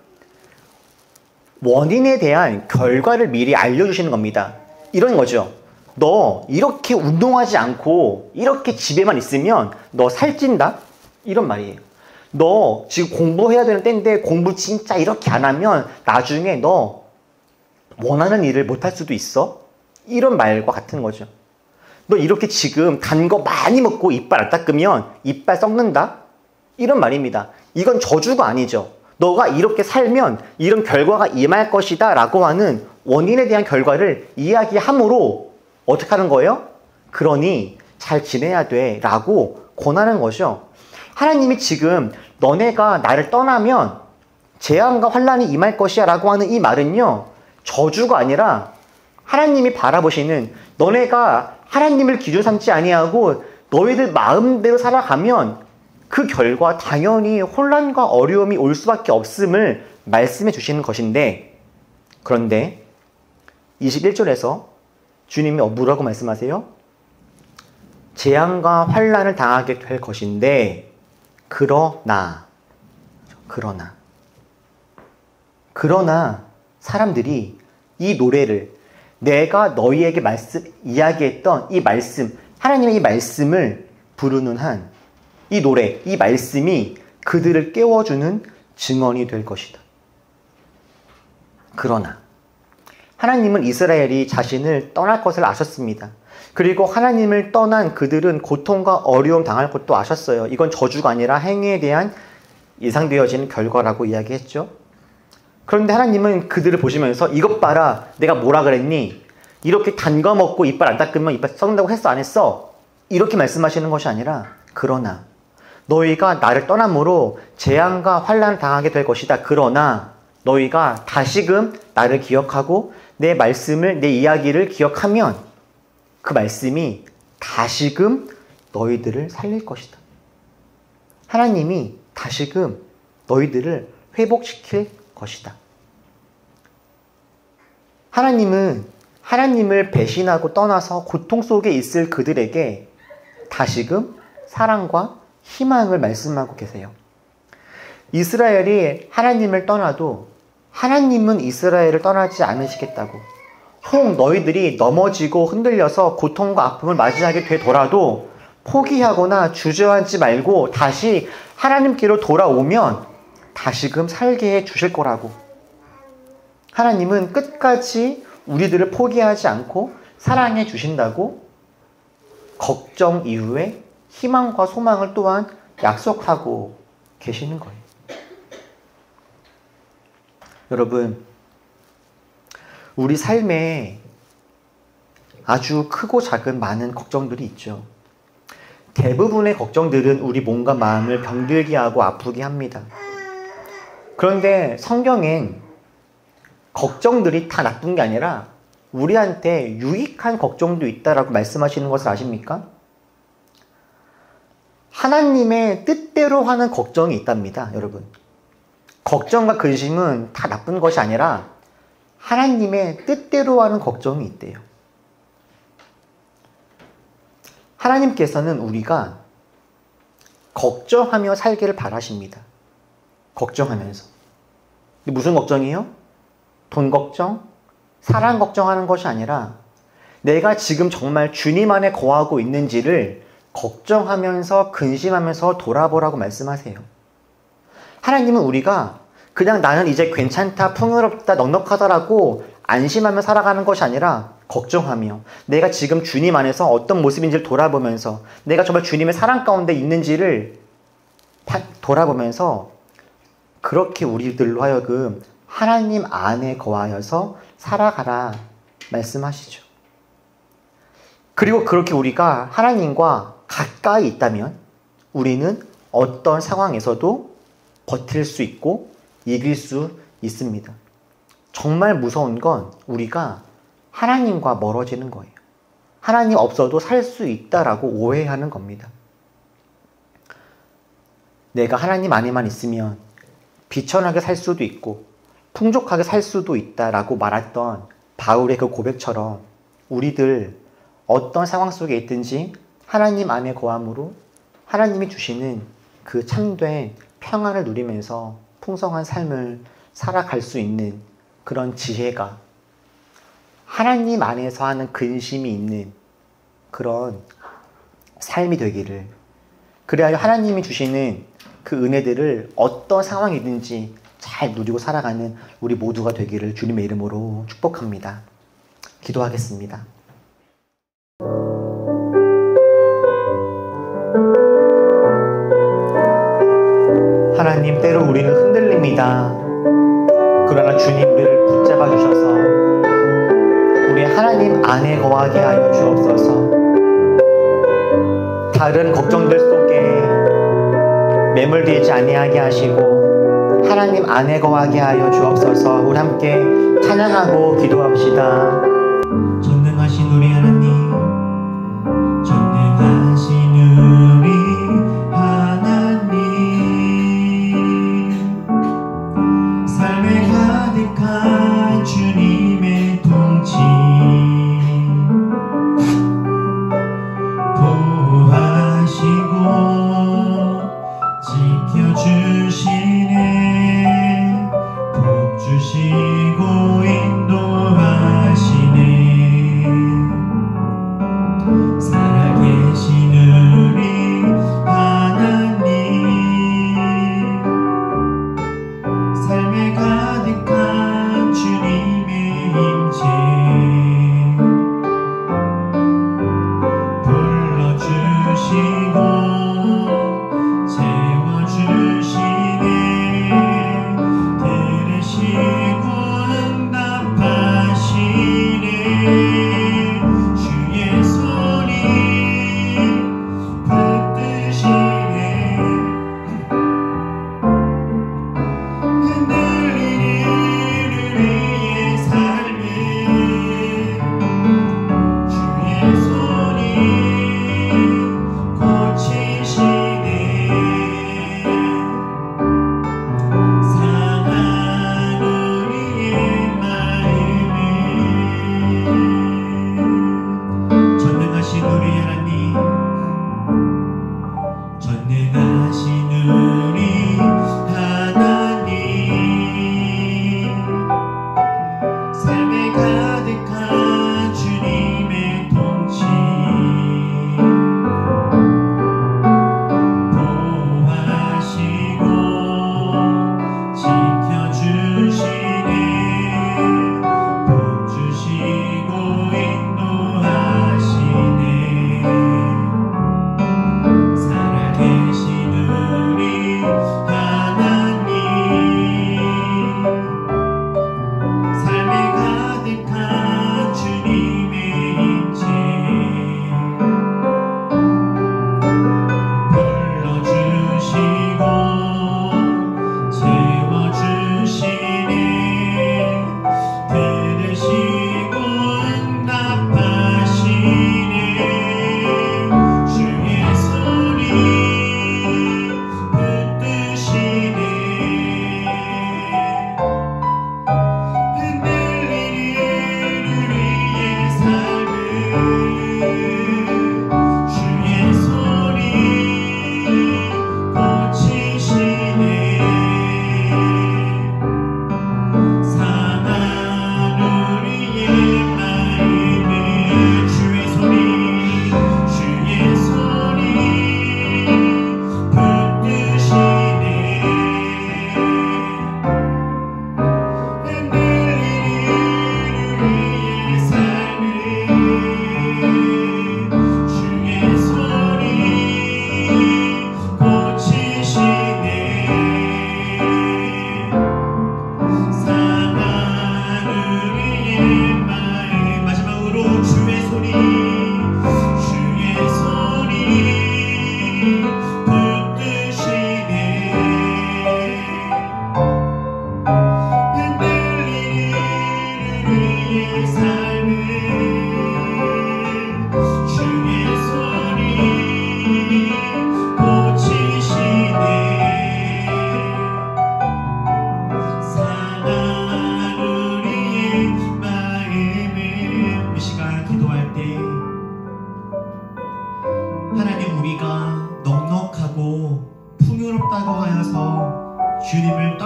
원인에 대한 결과를 미리 알려주시는 겁니다. 이런 거죠. 너 이렇게 운동하지 않고 이렇게 집에만 있으면 너 살찐다? 이런 말이에요. 너 지금 공부해야 되는 때인데 공부 진짜 이렇게 안 하면 나중에 너 원하는 일을 못할 수도 있어? 이런 말과 같은 거죠. 너 이렇게 지금 단 거 많이 먹고 이빨 안 닦으면 이빨 썩는다? 이런 말입니다. 이건 저주가 아니죠. 너가 이렇게 살면 이런 결과가 임할 것이다 라고 하는 원인에 대한 결과를 이야기함으로 어떻게 하는 거예요? 그러니 잘 지내야 돼 라고 권하는 거죠. 하나님이 지금 너네가 나를 떠나면 재앙과 환란이 임할 것이야 라고 하는 이 말은요, 저주가 아니라 하나님이 바라보시는, 너네가 하나님을 기준 삼지 아니하고 너희들 마음대로 살아가면 그 결과 당연히 혼란과 어려움이 올 수밖에 없음을 말씀해 주시는 것인데, 그런데 21절에서 주님이 뭐라고 말씀하세요? 재앙과 환란을 당하게 될 것인데 그러나 사람들이 이 노래를, 내가 너희에게 이야기했던 이 말씀, 하나님의 이 말씀을 부르는 한 이 노래, 이 말씀이 그들을 깨워주는 증언이 될 것이다. 그러나 하나님은 이스라엘이 자신을 떠날 것을 아셨습니다. 그리고 하나님을 떠난 그들은 고통과 어려움 당할 것도 아셨어요. 이건 저주가 아니라 행위에 대한 예상되어지는 결과라고 이야기했죠. 그런데 하나님은 그들을 보시면서, 이것 봐라, 내가 뭐라 그랬니? 이렇게 단 거 먹고 이빨 안 닦으면 이빨 썩는다고 했어, 안 했어? 이렇게 말씀하시는 것이 아니라, 그러나 너희가 나를 떠남으로 재앙과 환난 당하게 될 것이다. 그러나 너희가 다시금 나를 기억하고 내 말씀을, 내 이야기를 기억하면 그 말씀이 다시금 너희들을 살릴 것이다. 하나님이 다시금 너희들을 회복시킬 것이다. 하나님은 하나님을 배신하고 떠나서 고통 속에 있을 그들에게 다시금 사랑과 희망을 말씀하고 계세요. 이스라엘이 하나님을 떠나도 하나님은 이스라엘을 떠나지 않으시겠다고. 혹 너희들이 넘어지고 흔들려서 고통과 아픔을 맞이하게 되더라도 포기하거나 주저앉지 말고 다시 하나님께로 돌아오면 다시금 살게 해 주실 거라고. 하나님은 끝까지 우리들을 포기하지 않고 사랑해 주신다고 걱정 이후에 희망과 소망을 또한 약속하고 계시는 거예요. 여러분, 우리 삶에 아주 크고 작은 많은 걱정들이 있죠. 대부분의 걱정들은 우리 몸과 마음을 병들게 하고 아프게 합니다. 그런데 성경엔 걱정들이 다 나쁜 게 아니라 우리한테 유익한 걱정도 있다라고 말씀하시는 것을 아십니까? 하나님의 뜻대로 하는 걱정이 있답니다, 여러분. 걱정과 근심은 다 나쁜 것이 아니라 하나님의 뜻대로 하는 걱정이 있대요. 하나님께서는 우리가 걱정하며 살기를 바라십니다. 걱정하면서. 무슨 걱정이에요? 돈 걱정? 사랑 걱정하는 것이 아니라 내가 지금 정말 주님 안에 거하고 있는지를 걱정하면서 근심하면서 돌아보라고 말씀하세요. 하나님은 우리가 그냥 나는 이제 괜찮다, 풍요롭다, 넉넉하다라고 안심하며 살아가는 것이 아니라 걱정하며 내가 지금 주님 안에서 어떤 모습인지를 돌아보면서 내가 정말 주님의 사랑 가운데 있는지를 돌아보면서 그렇게 우리들로 하여금 하나님 안에 거하여서 살아가라 말씀하시죠. 그리고 그렇게 우리가 하나님과 가까이 있다면 우리는 어떤 상황에서도 버틸 수 있고 이길 수 있습니다. 정말 무서운 건 우리가 하나님과 멀어지는 거예요. 하나님 없어도 살 수 있다라고 오해하는 겁니다. 내가 하나님 안에만 있으면 비천하게 살 수도 있고 풍족하게 살 수도 있다라고 말했던 바울의 그 고백처럼 우리들 어떤 상황 속에 있든지 하나님 안에 거함으로 하나님이 주시는 그 참된 평안을 누리면서 풍성한 삶을 살아갈 수 있는 그런 지혜가 하나님 안에서 하는 근심이 있는 그런 삶이 되기를, 그래야 하나님이 주시는 그 은혜들을 어떤 상황이든지 잘 누리고 살아가는 우리 모두가 되기를 주님의 이름으로 축복합니다. 기도하겠습니다. 하나님, 때로 우리는 흔들립니다. 그러나 주님 우리를 붙잡아 주셔서 우리 하나님 안에 거하게 하여 주옵소서. 다른 걱정들 속에 매몰되지 아니하게 하시고 하나님 안에 거하게 하여 주옵소서. 우리 함께 찬양하고 기도합시다. 전능하신 우리 하나님, 전능하신 우리 하나님, 삶에 가득한 주님의 통치 보호하시고 지켜주시네, 복 주시고 인도하시네.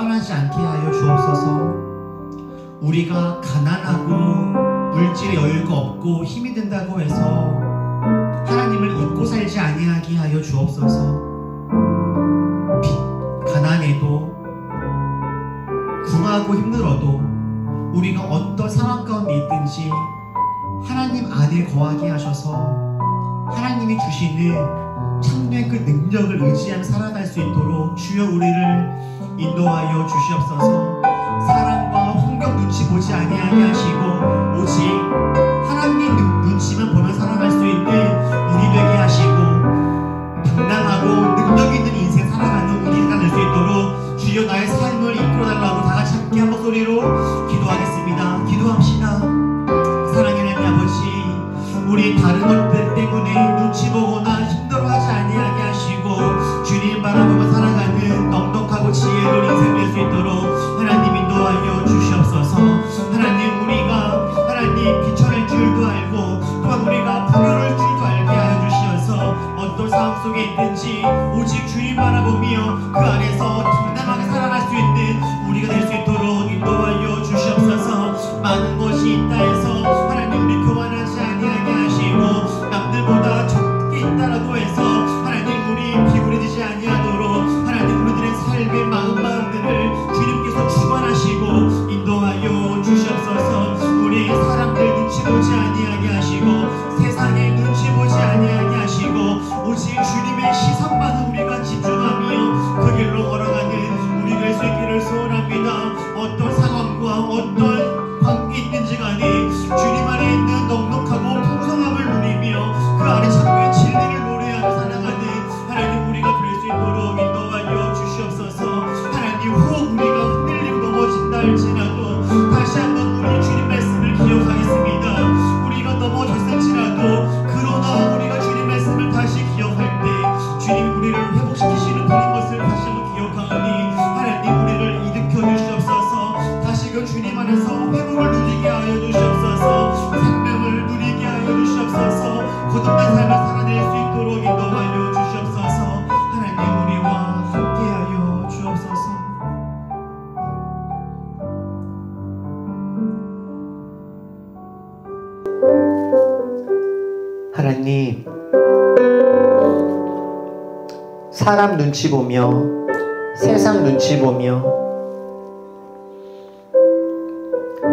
떠나지 않게 하여 주옵소서. 우리가 가난하고 물질의 여유가 없고 힘이 든다고 해서 하나님을 잊고 살지 아니하게 하여 주옵소서. 가난해도 궁하고 힘들어도 우리가 어떤 상황 가운데 있든지 하나님 안에 거하게 하셔서 하나님이 주시는 창조의 그 능력을 의지하며 살아갈 수 있도록 주여 우리를 인도하여 주시옵소서. 사람과 환경 눈치 보지 아니하게 하시고 오직 하나님 눈치만 보며 살아갈 수 있는 우리 되게 하시고 당당하고 능력 있는 인생 살아가는 우리가 될 수 있도록 주여 나의 삶을 이끌어달라고 다 같이 함께 한 목소리로 기도하겠습니다. 기도합시다. 사랑하는 하나님 아버지, 우리 다른 것들 때문에 눈치 보거나 힘들어하지 아니하게 하시고 주님 바라보며 살아가는 넉넉하고 지혜로운 인생 될 수 있도록 하나님 인도하여 주시옵소서. 하나님 우리가 하나님 비천할 줄도 알고 또한 우리가 풍요로울 줄도 알게 하여 주시어서 어떤 상황 속에 있든지 오직 주님 바라보며 그 안에서 당당하게 살아갈 수 있는 우리가 될 수 있도록 인도하여 주시옵소서. 많은 것이 있다 해서 하나님 우리 교만하지 아니하게 하시고 남들보다 적게 있다라고 해서 하나님 우리 비굴해지지 아니하도록 하나님 우리들의 삶의 마음들을 주님께서 주관하시고 인도하여 주시옵소서. 우리 사람들 눈치 보지 아니하게 하시고 세상에 눈치 보지 아니하게 하시고 오직 주님의 시선만 우리가 집중하며 그 길로 걸어가는 우리 될 수 있기를 소원합니다. 어떤 상황과 어떤 관계 있든지 간에 주님 안에 있는 넉넉하고 풍성함을 누리며 그 안에 참된 진리를 노래하며 살아가는 하나님 우리가 될 수 있도록 인도하여 주시옵소서. 하나님 혹 우리가 흔들리고 넘어진다 할지라도 다시 한번 우리 주님 말씀을 기억하겠습니다. 우리가 넘어졌을지라도 그러나 우리가 주님 말씀을 다시 기억할 때 주님 우리를 회복시키시는 그런 것을 다시 한번 기억하오니 하나님 우리를 일으켜 주시옵소서. 다시금 주님 안에서 회복을 누리게 하여 주시옵소서. 생명을 누리게 하여 주시옵소서. 거듭난 삶을 살아낼 수 있도록 인도하여 주시옵소서. 하나님 우리와 함께하여 주옵소서. 하나님, 사람 눈치 보며 세상 눈치 보며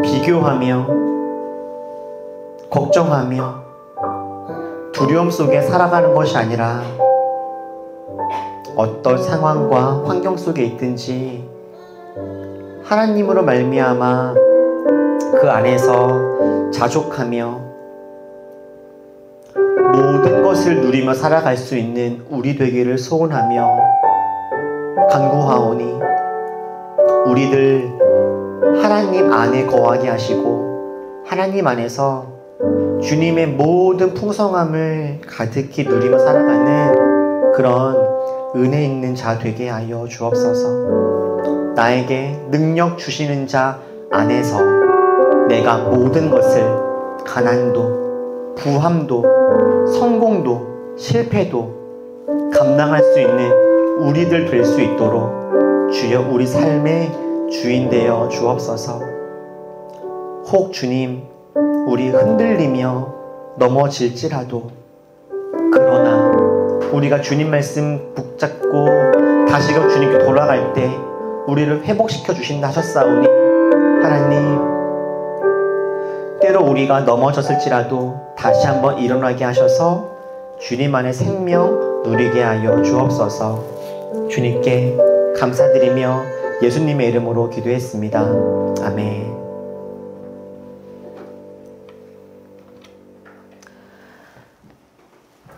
비교하며 걱정하며 두려움 속에 살아가는 것이 아니라 어떤 상황과 환경 속에 있든지 하나님으로 말미암아 그 안에서 자족하며 모든 것을 누리며 살아갈 수 있는 우리 되기를 소원하며 간구하오니 우리들 하나님 안에 거하게 하시고 하나님 안에서 주님의 모든 풍성함을 가득히 누리며 살아가는 그런 은혜 있는 자 되게 하여 주옵소서. 나에게 능력 주시는 자 안에서 내가 모든 것을 가난도 부함도 성공도 실패도 감당할 수 있는 우리들 될 수 있도록 주여 우리 삶의 주인 되어 주옵소서. 혹 주님 우리 흔들리며 넘어질지라도 그러나 우리가 주님 말씀 붙잡고 다시금 주님께 돌아갈 때 우리를 회복시켜 주신다 하셨사오니 하나님 때로 우리가 넘어졌을지라도 다시 한번 일어나게 하셔서 주님 안에 생명 누리게 하여 주옵소서. 주님께 감사드리며 예수님의 이름으로 기도했습니다. 아멘.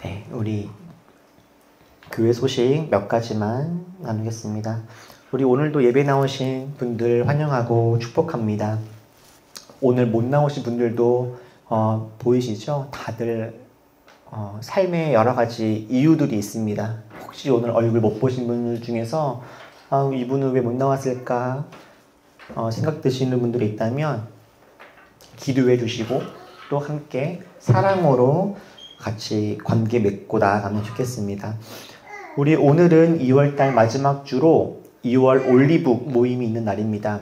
네, 우리 교회 소식 몇 가지만 나누겠습니다. 우리 오늘도 예배 나오신 분들 환영하고 축복합니다. 오늘 못 나오신 분들도 보이시죠? 다들 삶에 여러 가지 이유들이 있습니다. 혹시 오늘 얼굴 못 보신 분들 중에서 이분은 왜 못 나왔을까 생각 드시는 분들이 있다면 기도해 주시고 또 함께 사랑으로 같이 관계 맺고 나아가면 좋겠습니다. 우리 오늘은 2월달 마지막 주로 2월 올리브 모임이 있는 날입니다.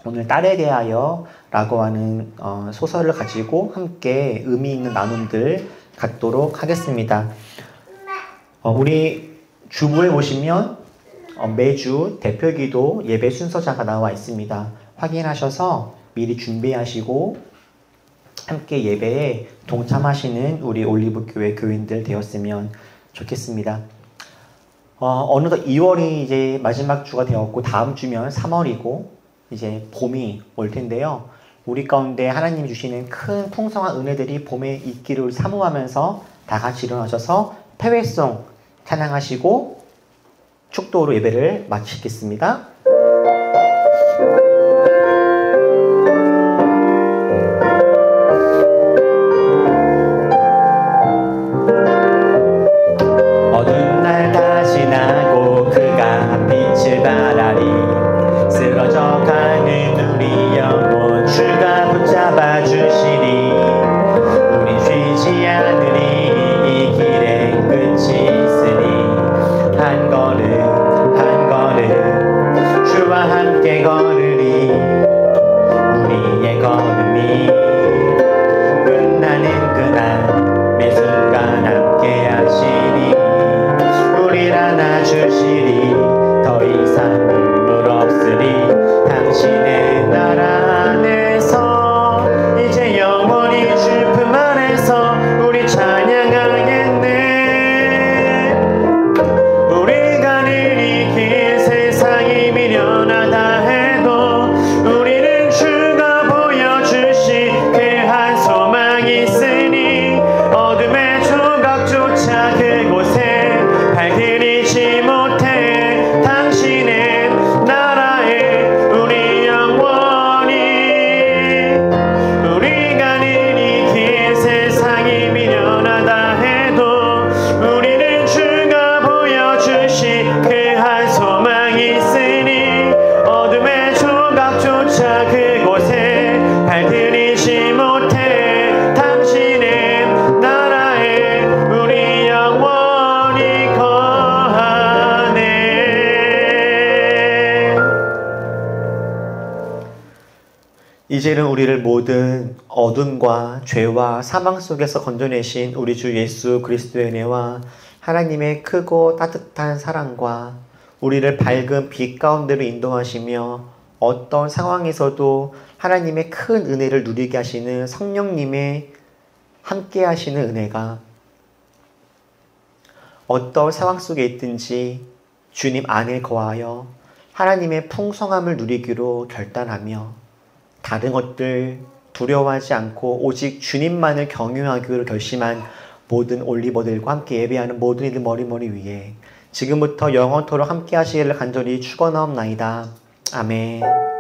오늘 딸에 대하여 라고 하는 소설을 가지고 함께 의미 있는 나눔들 갖도록 하겠습니다. 우리 주보에 보시면 매주 대표기도 예배 순서자가 나와 있습니다. 확인하셔서 미리 준비하시고 함께 예배에 동참하시는 우리 올리브교회 교인들 되었으면 좋겠습니다. 어느덧 2월이 이제 마지막 주가 되었고 다음 주면 3월이고 이제 봄이 올 텐데요. 우리 가운데 하나님이 주시는 큰 풍성한 은혜들이 봄에 있기를 사모하면서 다 같이 일어나셔서 패회송 찬양하시고 축도로 예배를 마치겠습니다. 어두운 날 다 지나고 그가 빛을 발하리 쓰러져 가는 우리 영혼 주가 붙잡아 주시리 우린 쉬지 않으리 이 길에 끝이 있으니 한 걸음 한 걸음 주와 함께 걸으리 우리의 걸음이 끝나는 그날 매 순간 함께 하시리 우릴 안아주시리 더 이상 눈물 없으리 당신의 나라 안에서 이제 영원히 주 품 안에서 우리 찬양하겠네 우리가 늘 이 길 세상이 미련하다 해도 우리는 주가 보여주신 그 한 소망이 있으니 어둠의 조각조차 그곳에 발들이지 못해 당신의 나라에 우리 영원히 우리가 늘 이 길 세상이 미련하다 해도 우리는 주가 보여주신 그 한 소망이 있으니 어둠의 조각조차 그곳에 발들이지 못해 당신의 나라에 우리 영원히 거하네. 이제는 우리를 모든 어둠과 죄와 사망 속에서 건져내신 우리 주 예수 그리스도의 은혜와 하나님의 크고 따뜻한 사랑과 우리를 밝은 빛 가운데로 인도하시며 어떤 상황에서도 하나님의 큰 은혜를 누리게 하시는 성령님의 함께 하시는 은혜가 어떤 상황 속에 있든지 주님 안에 거하여 하나님의 풍성함을 누리기로 결단하며 다른 것들 두려워하지 않고 오직 주님만을 경유하기로 결심한 모든 올리버들과 함께 예배하는 모든 이들 머리 위에 지금부터 영원토록 함께 하시기를 간절히 축원하옵나이다. 아멘.